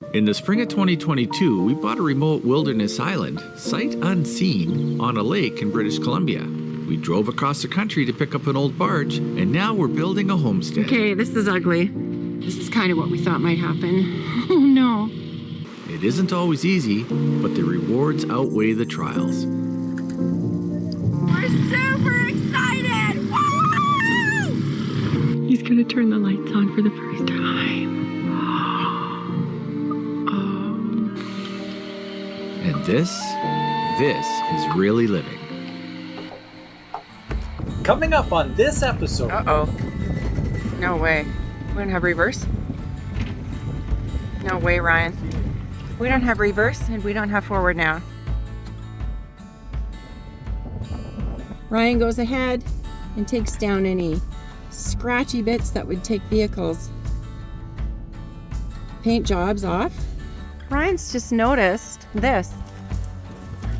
In the spring of 2022, we bought a remote wilderness island, sight unseen, on a lake in British Columbia. We drove across the country to pick up an old barge, and now we're building a homestead. Okay, this is ugly. This is kind of what we thought might happen. Oh no. It isn't always easy, but the rewards outweigh the trials. We're super excited! Woo! He's gonna turn the lights on for the first time. And this is really living. Coming up on this episode. Uh-oh. No way. We don't have reverse? No way, Ryan. We don't have reverse and we don't have forward now. Ryan goes ahead and takes down any scratchy bits that would take vehicles' paint jobs off. Ryan's just noticed this.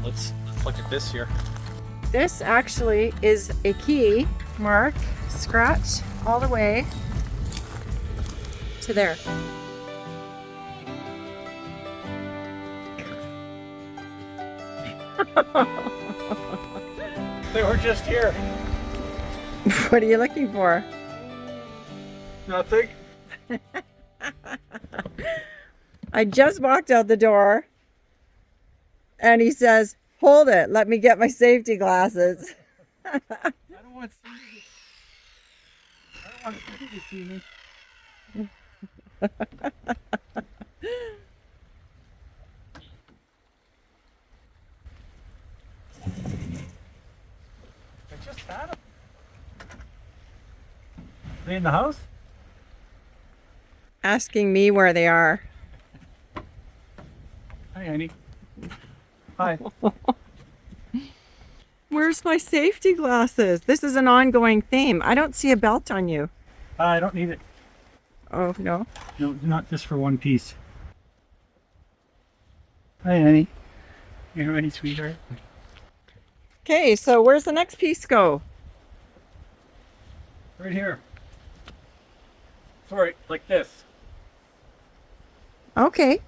Let's look at this here. This actually is a key mark, scratch all the way to there. They were just here. What are you looking for? Nothing. I just walked out the door and he says, "Hold it, let me get my safety glasses." I don't want Cindy to see me. I just had them. They in the house? Asking me where they are. Hi, Annie. Hi. Where's my safety glasses? This is an ongoing theme. I don't see a belt on you. I don't need it. Oh, no? No, not just for one piece. Hi, Annie. You ready, sweetheart? Okay, so where's the next piece go? Right here. Sorry, like this. Okay.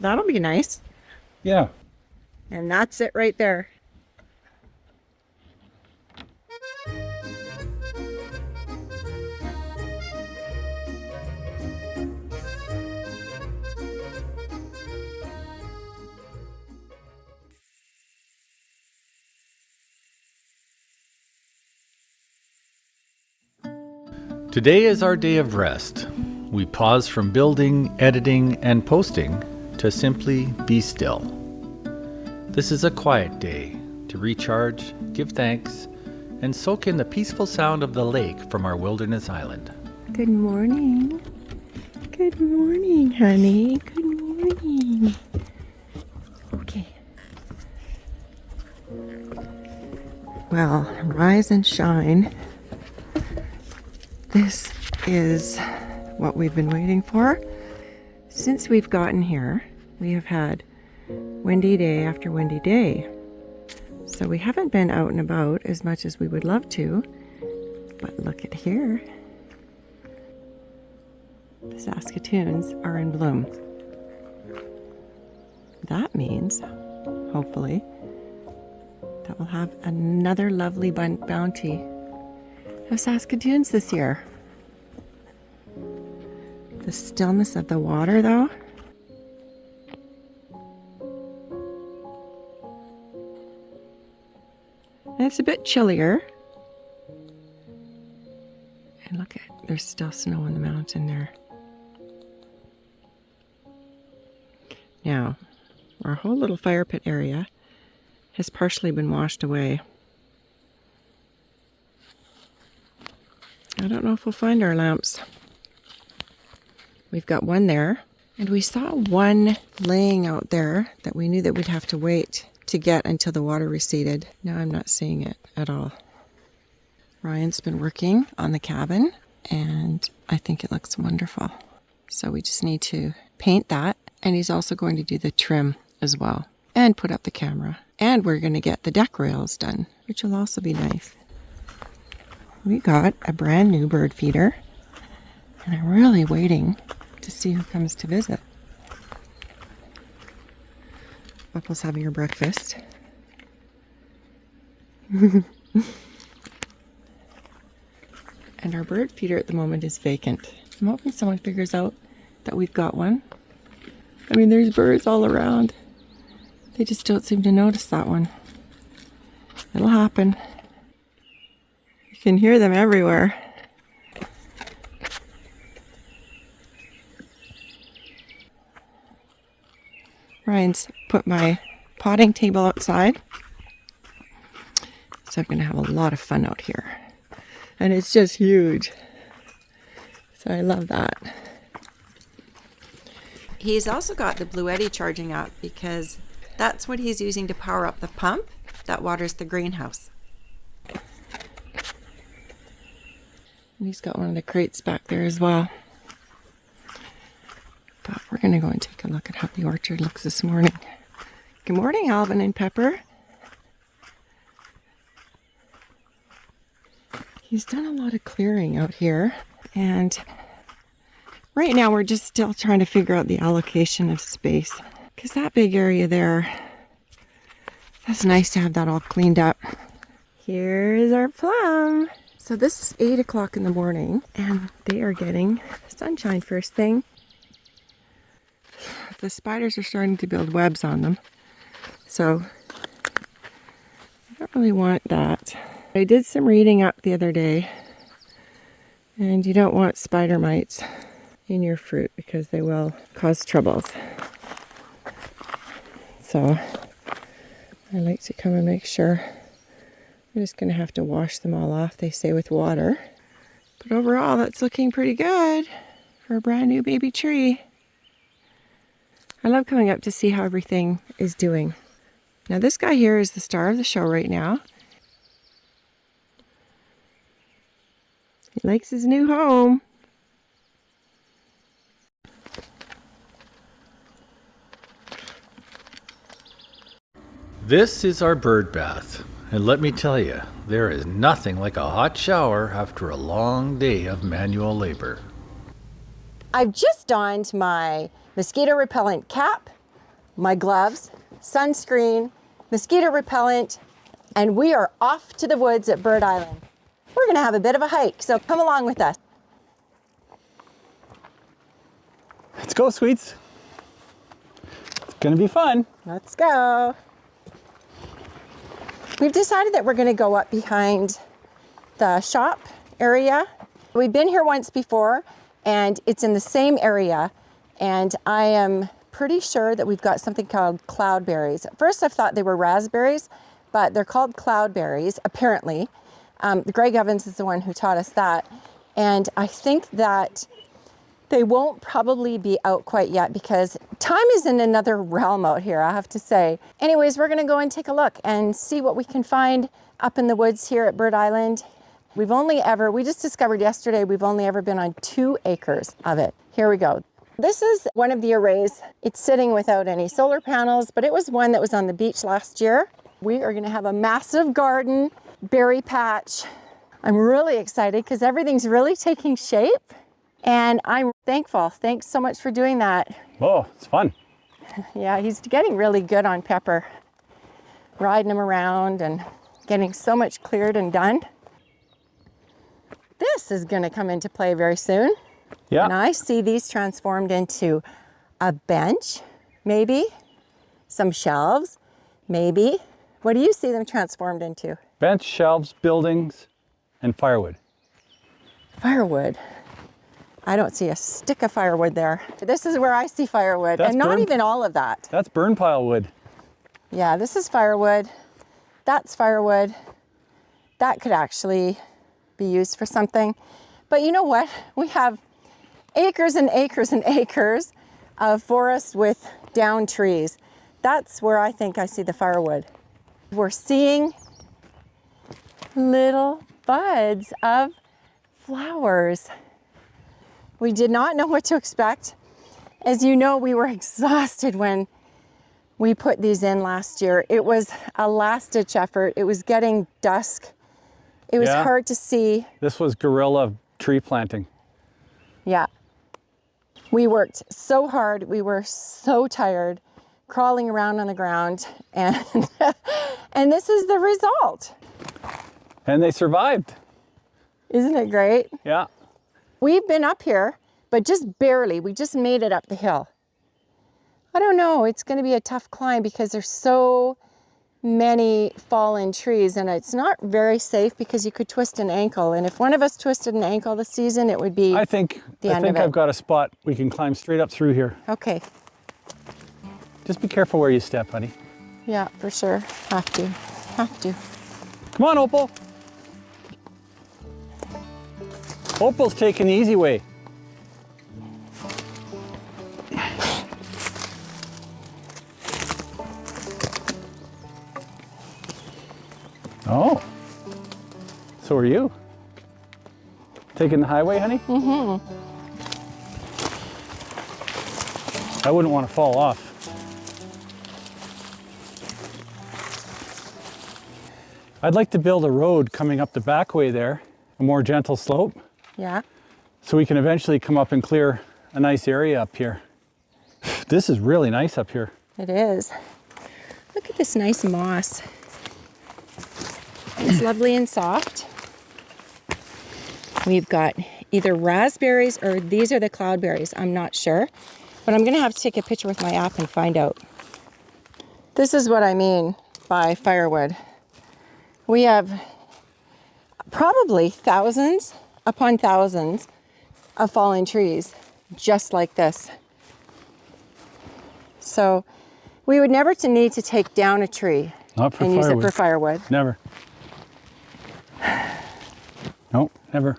That'll be nice. Yeah. And that's it right there. Today is our day of rest. We pause from building, editing, and posting to simply be still. This is a quiet day to recharge, give thanks, and soak in the peaceful sound of the lake from our wilderness island. Good morning. Good morning, honey. Good morning. Okay. Well, rise and shine. This is what we've been waiting for. Since we've gotten here, we have had windy day after windy day. So we haven't been out and about as much as we would love to. But look at here. The Saskatoons are in bloom. That means, hopefully, that we'll have another lovely bounty of Saskatoons this year. The stillness of the water, though. And it's a bit chillier. And look at, there's still snow on the mountain there. Now, our whole little fire pit area has partially been washed away. I don't know if we'll find our lamps. We've got one there, and we saw one laying out there that we knew that we'd have to wait to get until the water receded. Now I'm not seeing it at all. Ryan's been working on the cabin, and I think it looks wonderful. So we just need to paint that, and he's also going to do the trim as well, and put up the camera. And we're going to get the deck rails done, which will also be nice. We got a brand new bird feeder, and I'm really waiting to see who comes to visit. Opal's having her breakfast. And our bird feeder at the moment is vacant. I'm hoping someone figures out that we've got one. I mean, there's birds all around. They just don't seem to notice that one. It'll happen. You can hear them everywhere. Ryan's put my potting table outside. So I'm going to have a lot of fun out here. And it's just huge. So I love that. He's also got the Bluetti charging up because that's what he's using to power up the pump that waters the greenhouse. And he's got one of the crates back there as well. But we're going to go and take a look at how the orchard looks this morning. Good morning, Alvin and Pepper. He's done a lot of clearing out here, and right now we're just still trying to figure out the allocation of space, because that big area there, that's nice to have that all cleaned up. Here's our plum. So this is 8 o'clock in the morning, and they are getting sunshine first thing. The spiders are starting to build webs on them, so I don't really want that. I did some reading up the other day, and you don't want spider mites in your fruit because they will cause troubles. So I like to come and make sure. I'm just going to have to wash them all off, they say, with water. But overall, that's looking pretty good for a brand new baby tree. I love coming up to see how everything is doing. Now this guy here is the star of the show right now. He likes his new home. This is our bird bath, and let me tell you, there is nothing like a hot shower after a long day of manual labor. I've just donned my mosquito repellent cap, my gloves, sunscreen, mosquito repellent, and we are off to the woods at Bird Island. We're going to have a bit of a hike, so come along with us. Let's go, sweets. It's gonna be fun. Let's go. We've decided that we're going to go up behind the shop area. We've been here once before, and it's in the same area, and I am pretty sure that we've got something called cloudberries. At first I thought they were raspberries, but they're called cloudberries, apparently. Greg Evans is the one who taught us that, and I think that they won't probably be out quite yet because time is in another realm out here, I have to say. Anyways, we're gonna go and take a look and see what we can find up in the woods here at Bird Island. We just discovered yesterday, we've only ever been on 2 acres of it. Here we go. This is one of the arrays. It's sitting without any solar panels, but it was one that was on the beach last year. We are gonna have a massive garden, berry patch. I'm really excited because everything's really taking shape. And I'm thankful. Thanks so much for doing that. Oh, it's fun. Yeah, he's getting really good on Pepper. Riding him around and getting so much cleared and done. This is going to come into play very soon. Yeah. And I see these transformed into a bench, maybe. Some shelves, maybe. What do you see them transformed into? Bench, shelves, buildings, and firewood. Firewood. I don't see a stick of firewood there. This is where I see firewood, That's and not burn- even all of that. That's burn pile wood. Yeah, this is firewood. That's firewood. That could actually be used for something. But you know what? We have acres and acres and acres of forest with down trees. That's where I think I see the firewood. We're seeing little buds of flowers. We did not know what to expect. As you know, we were exhausted when we put these in last year. It was a last-ditch effort. It was getting dusk. It was hard to see. This was guerrilla tree planting. Yeah. We worked so hard. We were so tired. crawling around on the ground, and and this is the result. And they survived. Isn't it great? Yeah. We've been up here, but just barely. We just made it up the hill. I don't know, it's going to be a tough climb because there's so many fallen trees, and it's not very safe because you could twist an ankle. And if one of us twisted an ankle this season, it would be I think end of it. I've got a spot we can climb straight up through here. Okay. Just be careful where you step, honey. Yeah, for sure. Have to. Have to. Come on, Opal. Opal's taking the easy way. Oh, so are you? Taking the highway, honey? Mm-hmm. I wouldn't want to fall off. I'd like to build a road coming up the back way there, a more gentle slope, Yeah. so we can eventually come up and clear a nice area up here. This is really nice up here. It is. Look at this nice moss. It's lovely and soft. We've got either raspberries or these are the cloudberries. I'm not sure, but I'm going to have to take a picture with my app and find out. This is what I mean by firewood. We have probably thousands upon thousands of fallen trees just like this. So we would never need to take down a tree Not for and firewood. use it for firewood. Never. Nope, never.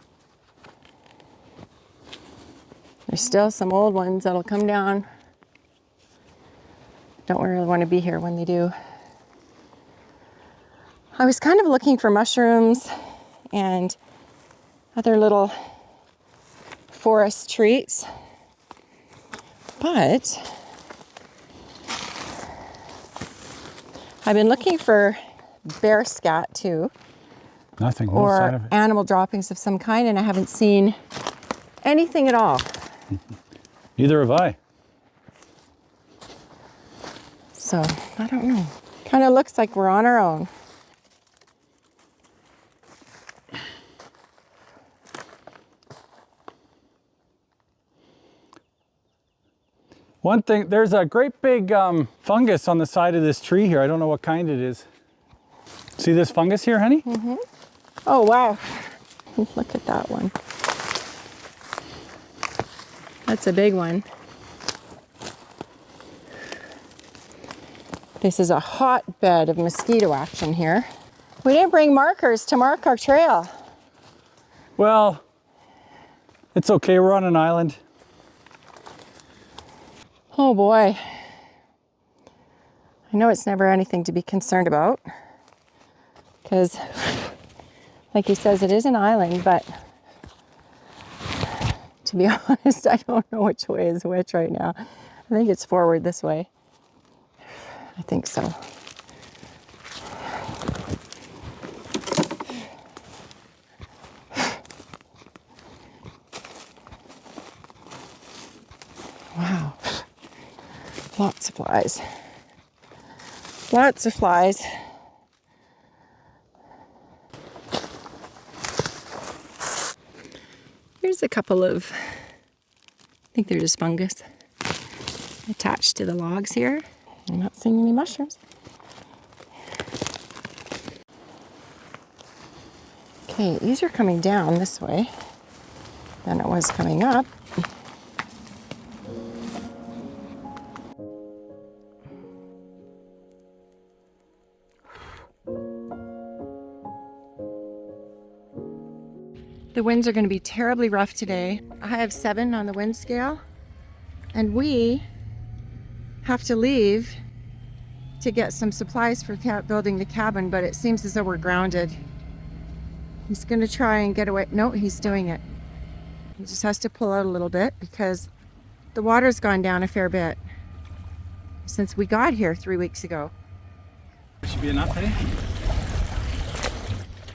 There's still some old ones that'll come down. Don't really want to be here when they do. I was kind of looking for mushrooms and other little forest treats, but I've been looking for bear scat too, Nothing. No sign or of it. animal droppings of some kind, and I haven't seen anything at all. Neither have I. So, I don't know. Kind of looks like we're on our own. One thing, there's a great big fungus on the side of this tree here. I don't know what kind it is. See this fungus here, honey? Mm-hmm. Oh, wow. Look at that one. That's a big one. This is a hotbed of mosquito action here. We didn't bring markers to mark our trail. Well, it's okay. We're on an island. Oh boy. I know it's never anything to be concerned about because, like he says, it is an island, but to be honest, I don't know which way is which right now. I think it's forward this way. I think so. Wow. Lots of flies. Lots of flies. Here's a couple of, I think they're just fungus attached to the logs here. I'm not seeing any mushrooms. Okay, these are coming down this way than it was coming up. The winds are going to be terribly rough today. I have 7 on the wind scale, and we have to leave to get some supplies for building the cabin, but it seems as though we're grounded. He's going to try and get away. No, he's doing it. He just has to pull out a little bit because the water's gone down a fair bit since we got here 3 weeks ago. Should be enough, honey?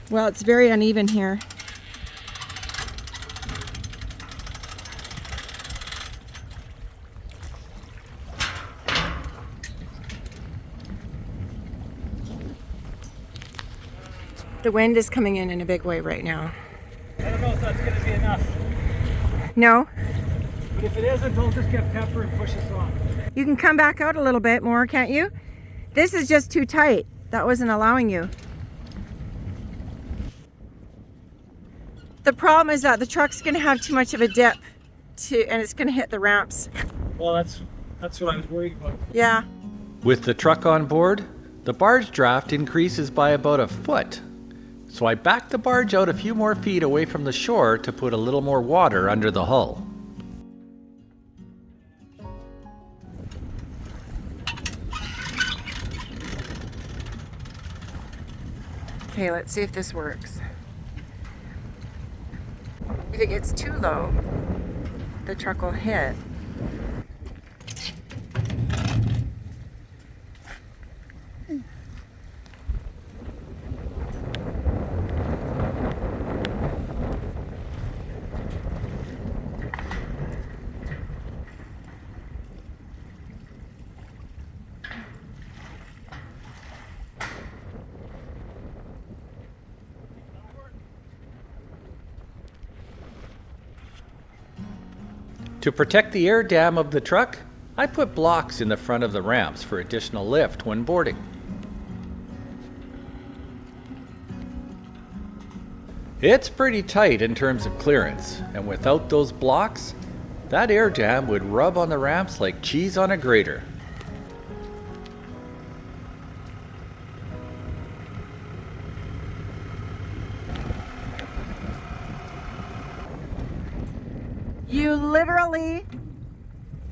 Well, it's very uneven here. The wind is coming in a big way right now. I don't know if that's going to be enough. No? But if it isn't, I'll just get Pepper and push us on. You can come back out a little bit more, can't you? This is just too tight. That wasn't allowing you. The problem is that the truck's going to have too much of a dip and it's going to hit the ramps. Well, that's what I was worried about. Yeah. With the truck on board, the barge draft increases by about a foot. So I backed the barge out a few more feet away from the shore to put a little more water under the hull. Okay, let's see if this works. If it gets too low, the truck will hit. To protect the air dam of the truck, I put blocks in the front of the ramps for additional lift when boarding. It's pretty tight in terms of clearance, and without those blocks, that air dam would rub on the ramps like cheese on a grater. You literally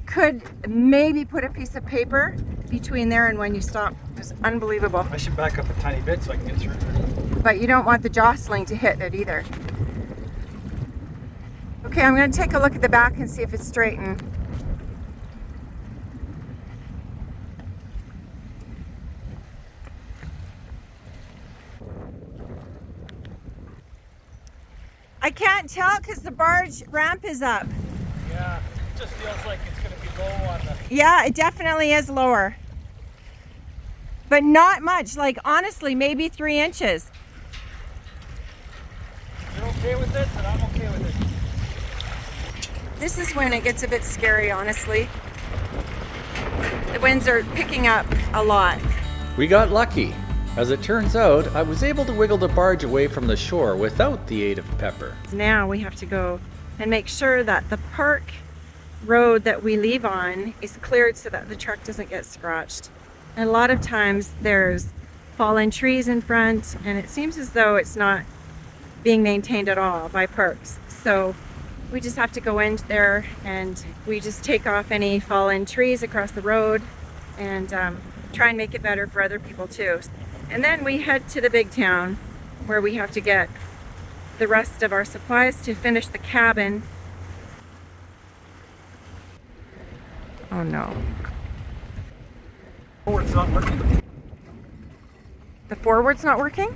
could maybe put a piece of paper between there and when you stop. It was unbelievable. I should back up a tiny bit so I can get through. But you don't want the jostling to hit it either. Okay, I'm going to take a look at the back and see if it's straightened. I can't tell because the barge ramp is up. Yeah, it just feels like it's going to be low on the... Yeah, it definitely is lower. But not much, like honestly, maybe 3 inches. You're okay with this, and I'm okay with it. This is when it gets a bit scary, honestly. The winds are picking up a lot. We got lucky. As it turns out, I was able to wiggle the barge away from the shore without the aid of Pepper. Now we have to go and make sure that the park road that we leave on is cleared so that the truck doesn't get scratched. And a lot of times there's fallen trees in front, and it seems as though it's not being maintained at all by parks. So we just have to go in there and we just take off any fallen trees across the road and try and make it better for other people too. And then we head to the big town where we have to get the rest of our supplies to finish the cabin. Oh no. Oh, it's not working. The forward's not working?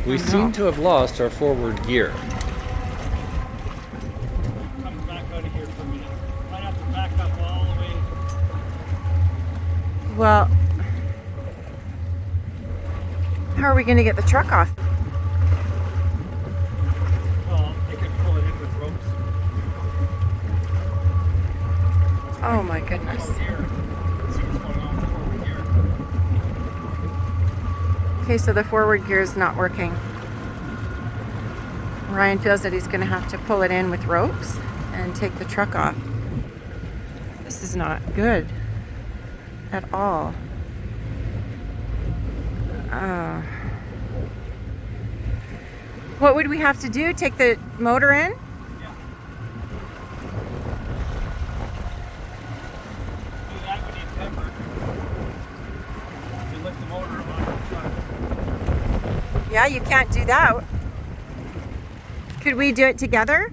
We seem to have lost our forward gear. Coming back out of here for a minute. Might have to back up all the way. Well, how are we going to get the truck off? Well, they could pull it in with ropes. Oh my goodness. Out here. See what's going on forward here. Okay, so the forward gear is not working. Ryan feels that he's going to have to pull it in with ropes and take the truck off. This is not good at all. What would we have to do? Take the motor in? Yeah. Do that, we need Pepper. To lift the motor on the truck. Yeah, you can't do that. Could we do it together?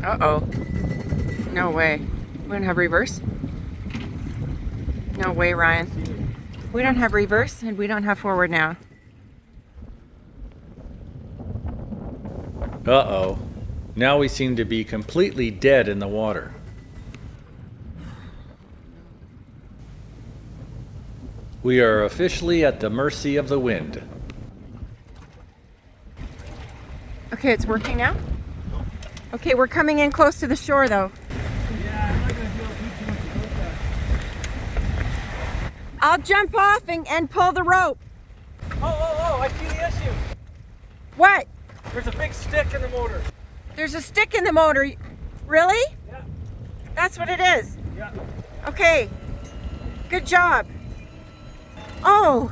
Uh-oh. No way. We don't have reverse? No way, Ryan. We don't have reverse and we don't have forward now. Uh-oh. Now we seem to be completely dead in the water. We are officially at the mercy of the wind. Okay, it's working now? Okay, we're coming in close to the shore though. Yeah, I'm not going to be able to do too much about that. I'll jump off and pull the rope. Oh, I see the issue. What? There's a big stick in the motor. There's a stick in the motor. Really? Yeah. That's what it is? Yeah. Okay. Good job. Oh,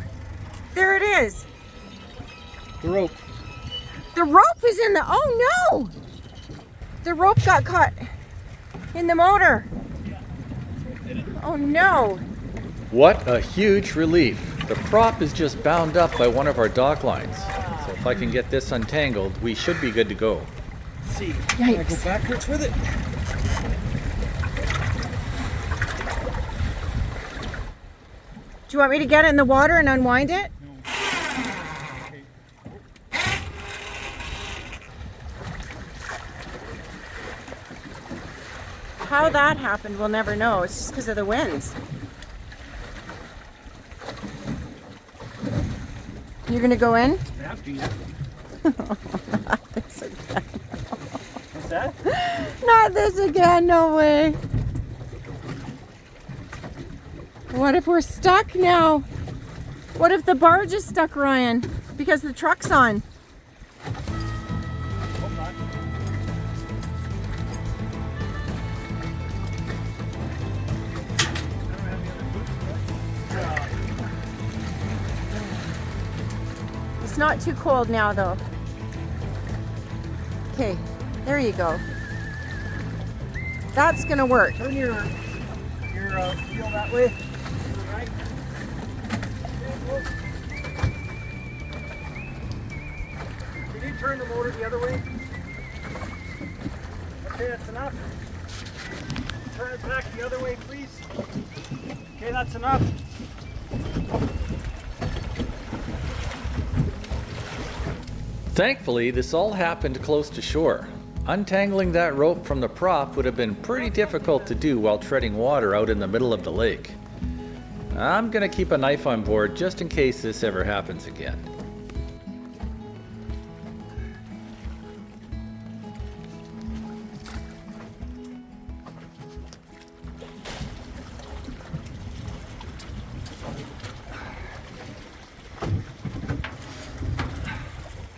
there it is. The rope. The rope is in the, oh no! The rope got caught in the motor. Oh no. What a huge relief. The prop is just bound up by one of our dock lines. So if I can get this untangled, we should be good to go. Let's see. Yikes. I go backwards with it. Do you want me to get it in the water and unwind it? How that happened, we'll never know. It's just because of the winds. You're gonna go in? I have to, yeah. Not this again. What's that? Not this again, no way. What if we're stuck now? What if the barge is stuck, Ryan? Because the truck's on. Hope not. It's not too cold now, though. Okay, there you go. That's gonna work. Turn your wheel that way. To the right. Can you turn the motor the other way? Okay, that's enough. Turn it back the other way, please. Okay, that's enough. Thankfully, this all happened close to shore. Untangling that rope from the prop would have been pretty difficult to do while treading water out in the middle of the lake. I'm gonna keep a knife on board just in case this ever happens again.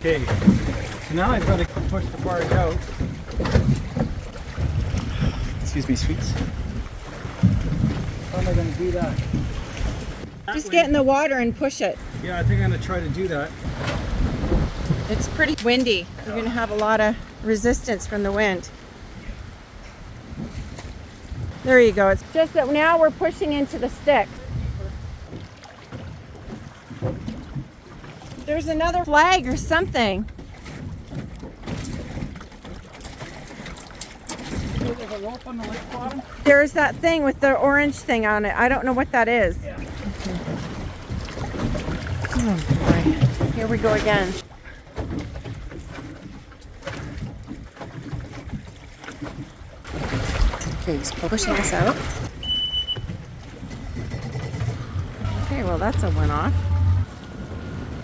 Okay, so now I've got to push the barge out. Excuse me, sweets. How am I going to do that? Just get in the water and push it. Yeah, I think I'm going to try to do that. It's pretty windy. You're gonna have a lot of resistance from the wind. There you go. It's just that now we're pushing into the stick. There's another flag or something. There's a rope on the lake bottom. There's that thing with the orange thing on it. I don't know what that is. Yeah. Oh boy. Here we go again. Okay, he's pushing us out. Okay, well that's a one-off.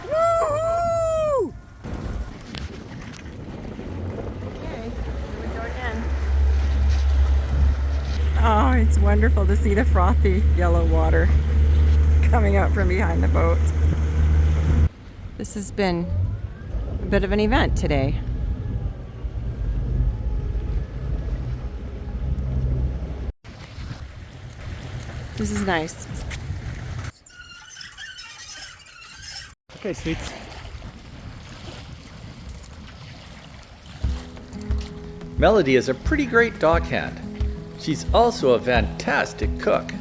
Woo! Okay, here we go again. Oh, it's wonderful to see the frothy yellow water coming out from behind the boat. This has been a bit of an event today. This is nice. Okay, sweets. Melody is a pretty great dockhand. She's also a fantastic cook.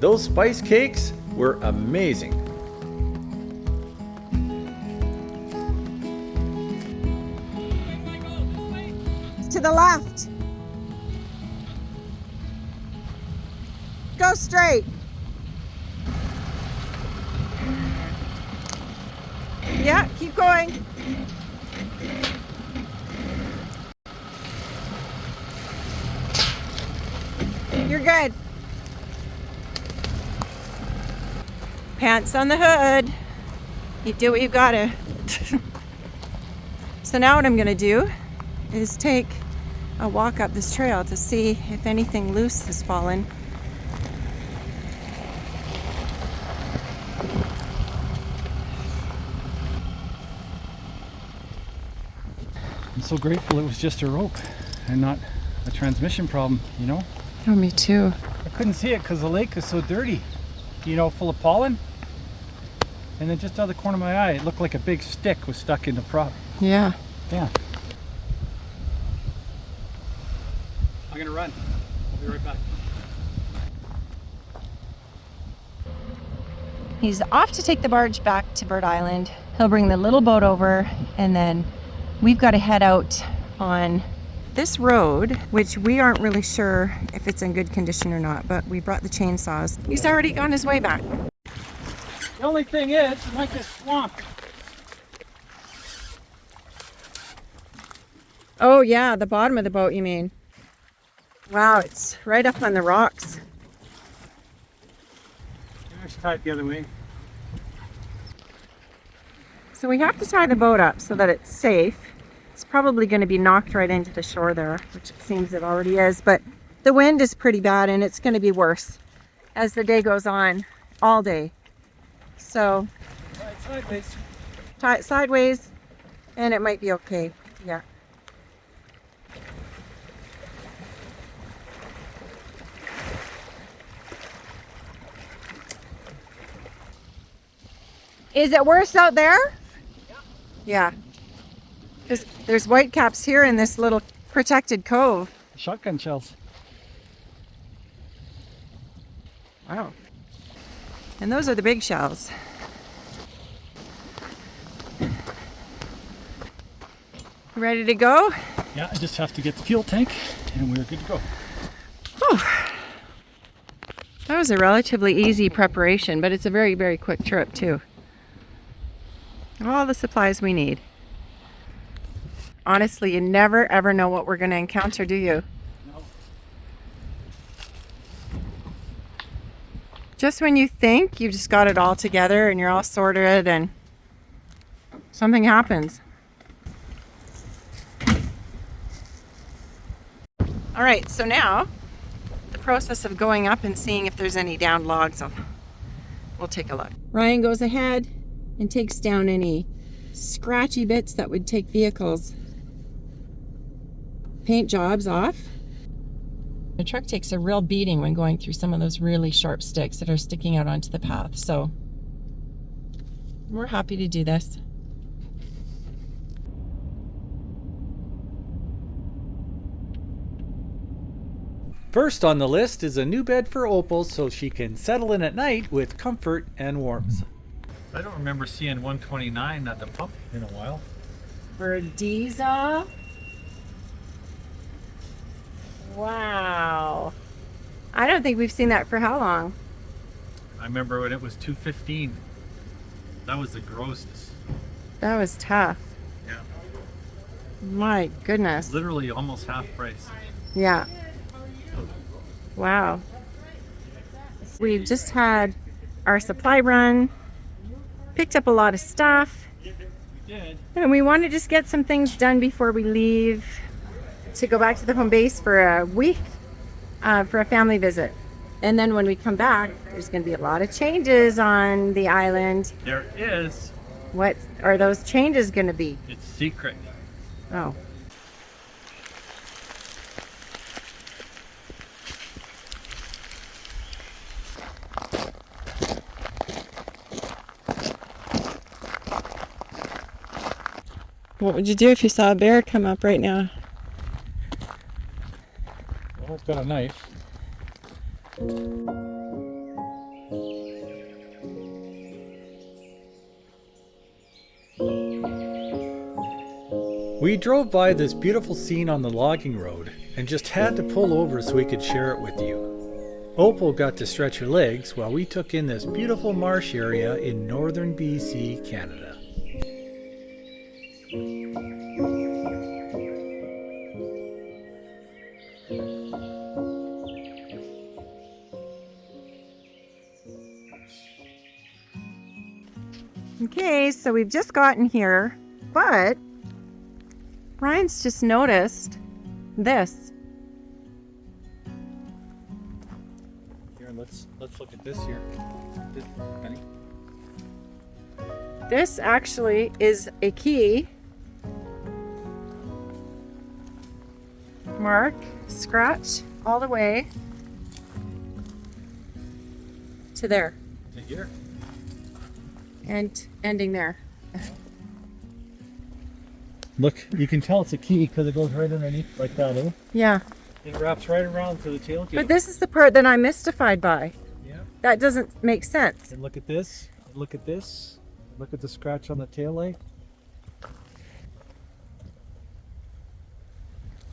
Those spice cakes were amazing. To the left. Go straight. Yeah, keep going. You're good. Pants on the hood. You do what you gotta. So now what I'm gonna do is take a walk up this trail to see if anything loose has fallen. I'm so grateful it was just a rope and not a transmission problem, you know? Oh, me too. I couldn't see it because the lake is so dirty, you know, full of pollen. And then just out of the corner of my eye, it looked like a big stick was stuck in the prop. Yeah. Yeah. I'm gonna run. I'll be right back. He's off to take the barge back to Bird Island. He'll bring the little boat over, and then we've got to head out on this road, which we aren't really sure if it's in good condition or not, but we brought the chainsaws. He's already on his way back. The only thing is, it might get swamped. Oh yeah, the bottom of the boat, you mean? Wow, it's right up on the rocks. I should tie it the other way. So we have to tie the boat up so that it's safe. It's probably going to be knocked right into the shore there, which it seems it already is, but the wind is pretty bad and it's going to be worse as the day goes on, all day. So Tie it sideways. tie it sideways and it might be okay. Yeah. Is it worse out there? Yeah. Because there's whitecaps here in this little protected cove. Shotgun shells. Wow. And those are the big shells. Ready to go? Yeah, I just have to get the fuel tank and we're good to go. Whew. That was a relatively easy preparation, but it's a very, very quick trip too. All the supplies we need. Honestly, you never ever know what we're going to encounter, do you? No. Just when you think you've just got it all together and you're all sorted and something happens. All right, so now the process of going up and seeing if there's any downed logs, we'll take a look. Ryan goes ahead and takes down any scratchy bits that would take vehicles' paint jobs off. The truck takes a real beating when going through some of those really sharp sticks that are sticking out onto the path, so we're happy to do this. First on the list is a new bed for Opal so she can settle in at night with comfort and warmth. I don't remember seeing 129 at the pump in a while. For a diesel? Wow. I don't think we've seen that for how long? I remember when it was 215. That was the grossest. That was tough. Yeah. My goodness. Literally almost half price. Yeah. Wow. We've just had our supply run, picked up a lot of stuff, We did. and we want to just get some things done before we leave to go back to the home base for a week for a family visit. And then when we come back, there's going to be a lot of changes on the island. There is. What are those changes going to be? It's secret. Oh. What would you do if you saw a bear come up right now? Well, it's got a knife. We drove by this beautiful scene on the logging road and just had to pull over so we could share it with you. Opal got to stretch her legs while we took in this beautiful marsh area in northern BC, Canada. Okay, so we've just gotten here, but Ryan's just noticed this. Here, let's look at this here. Honey. This actually is a key. Mark, scratch all the way to there. To here. And ending there. Look, you can tell it's a key because it goes right underneath like that, eh? Yeah. It wraps right around to the tailgate. But this is the part that I'm mystified by. Yeah. That doesn't make sense. And look at this. Look at this. Look at the scratch on the tail light.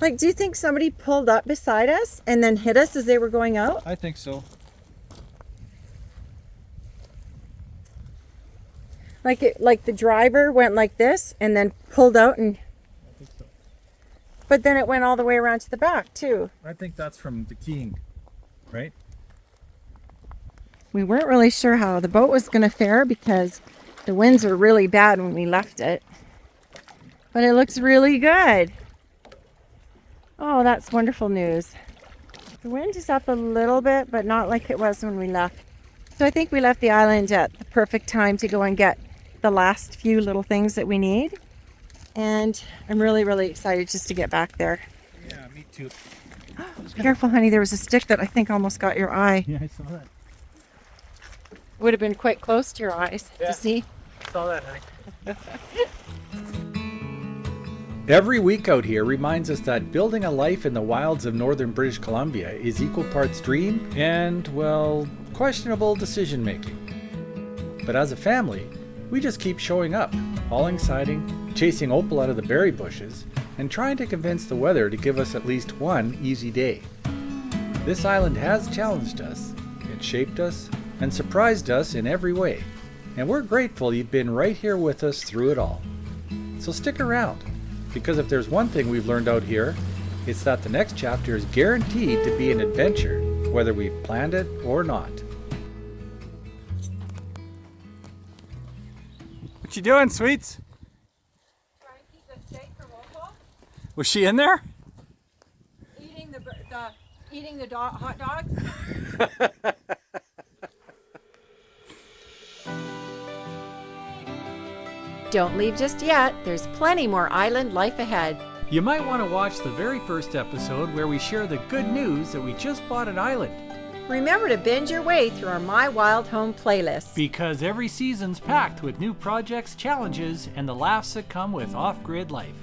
Like, do you think somebody pulled up beside us and then hit us as they were going out? I think so. Like the driver went like this and then pulled out and... I think so. But then it went all the way around to the back too. I think that's from the keying, right? We weren't really sure how the boat was going to fare because the winds were really bad when we left it. But it looks really good. Oh, that's wonderful news. The wind is up a little bit, but not like it was when we left. So I think we left the island at the perfect time to go and get the last few little things that we need. And I'm really, really excited just to get back there. Yeah, me too. Careful, honey. There was a stick that I think almost got your eye. Yeah, I saw that. Would have been quite close to your eyes to see. Saw that, honey. Every week out here reminds us that building a life in the wilds of northern British Columbia is equal parts dream and, well, questionable decision making. But as a family, we just keep showing up, hauling siding, chasing Opal out of the berry bushes, and trying to convince the weather to give us at least one easy day. This island has challenged us, it shaped us, and surprised us in every way, and we're grateful you've been right here with us through it all. So stick around, because if there's one thing we've learned out here, it's that the next chapter is guaranteed to be an adventure, whether we've planned it or not. What you doing, sweets? Trying to keep the steak from Opal. Was she in there? Eating the hot dogs. Don't leave just yet. There's plenty more island life ahead. You might want to watch the very first episode where we share the good news that we just bought an island. Remember to binge your way through our My Wild Home playlist. Because every season's packed with new projects, challenges, and the laughs that come with off-grid life.